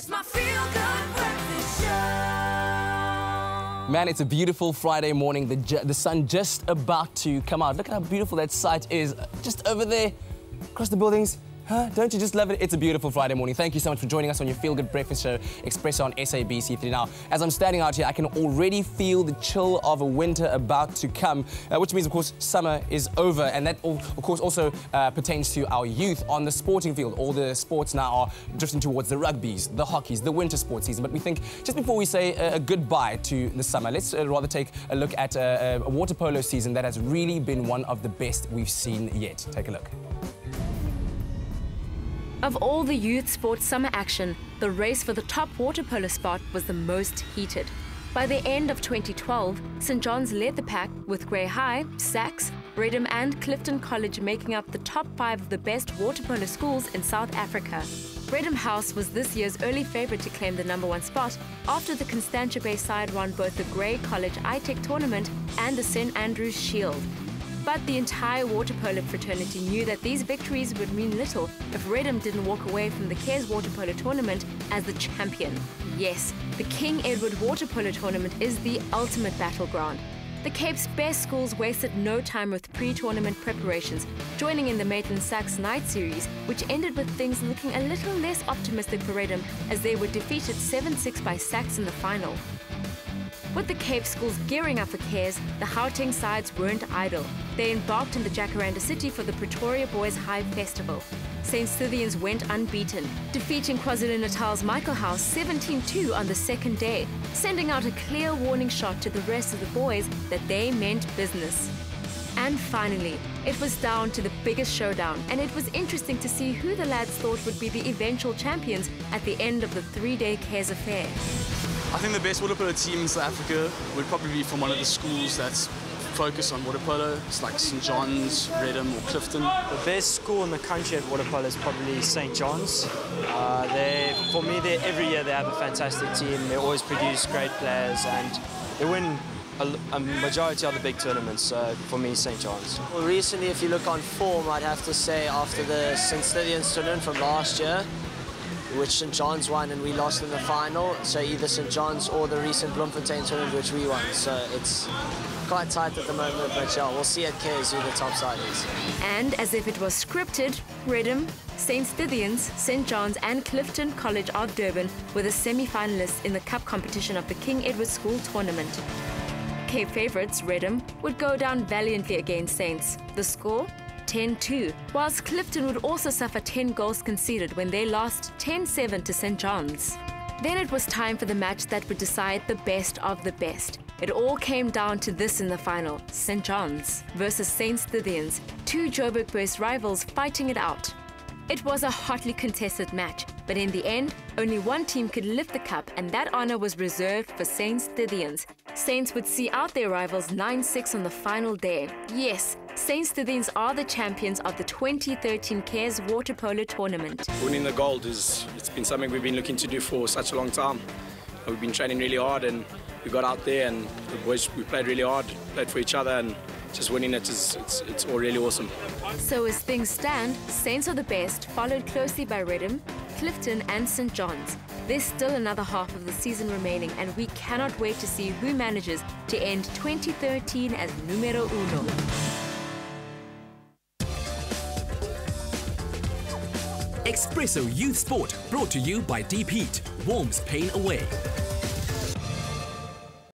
It's my feel-good breakfast show. Man, it's a beautiful Friday morning. The sun just about to come out. Look at how beautiful that sight is just over there across the buildings. Huh? Don't you just love it? It's a beautiful Friday morning. Thank you so much for joining us on your Feel Good Breakfast Show, Expresso on SABC3. Now, as I'm standing out here, I can already feel the chill of a winter about to come, which means, of course, summer is over. And that, of course, also pertains to our youth on the sporting field. All the sports now are drifting towards the rugbies, the hockeys, the winter sports season. But we think, just before we say a goodbye to the summer, let's rather take a look at a water polo season that has really been one of the best we've seen yet. Take a look. Of all the youth sports summer action, the race for the top water polo spot was the most heated. By the end of 2012, St. John's led the pack with Grey High, Sax, Redham and Clifton College making up the top 5 of the best water polo schools in South Africa. Redham House was this year's early favourite to claim the #1 spot after the Constantia Bay side won both the Grey College ITech tournament and the St. Andrews Shield. But the entire water polo fraternity knew that these victories would mean little if Redham didn't walk away from the Cares Water Polo Tournament as the champion. Yes, the King Edward Water Polo Tournament is the ultimate battleground. The Cape's best schools wasted no time with pre-tournament preparations, joining in the Maitland Sachs Night Series, which ended with things looking a little less optimistic for Redham as they were defeated 7-6 by Sachs in the final. With the Cape schools gearing up for Cares, the Gauteng sides weren't idle. They embarked in the Jacaranda City for the Pretoria Boys High Festival. St. Stithians went unbeaten, defeating KwaZulu-Natal's Michael House 17-2 on the second day, sending out a clear warning shot to the rest of the boys that they meant business. And finally, it was down to the biggest showdown, and it was interesting to see who the lads thought would be the eventual champions at the end of the 3-day Cares affair. I think the best water polo team in South Africa would probably be from one of the schools that's focused on water polo. It's like St. John's, Redham or Clifton. The best school in the country at water polo is probably St. John's. For me, every year they have a fantastic team. They always produce great players and they win a majority of the big tournaments. So for me, St. John's. Well, recently, if you look on form, I'd have to say after the St. Stithians tournament from last year, which St. John's won and we lost in the final, so either St. John's or the recent Bloemfontein tournament which we won. So it's quite tight at the moment, but yeah, we'll see at Cares who the top side is. And as if it was scripted, Redham, St. Stithians, St. John's and Clifton College of Durban were the semi-finalists in the cup competition of the King Edward School Tournament. Cape favourites, Redham, would go down valiantly against Saints. The score? 10-2, whilst Clifton would also suffer 10 goals conceded when they lost 10-7 to St. John's. Then it was time for the match that would decide the best of the best. It all came down to this in the final, St. John's versus St. Stithians, 2 Joburg-based rivals fighting it out. It was a hotly contested match, but in the end, only one team could lift the cup, and that honour was reserved for St. Stithians. Saints would see out their rivals 9-6 on the final day. Yes, St. Stithians are the champions of the 2013 Cares Water Polo Tournament. Winning the gold it's been something we've been looking to do for such a long time. We've been training really hard and we got out there and the boys, we played really hard, played for each other, and just winning it's all really awesome. So as things stand, Saints are the best, followed closely by Redham, Clifton and St. John's. There's still another half of the season remaining and we cannot wait to see who manages to end 2013 as numero uno. Expresso Youth Sport, brought to you by Deep Heat, warms pain away.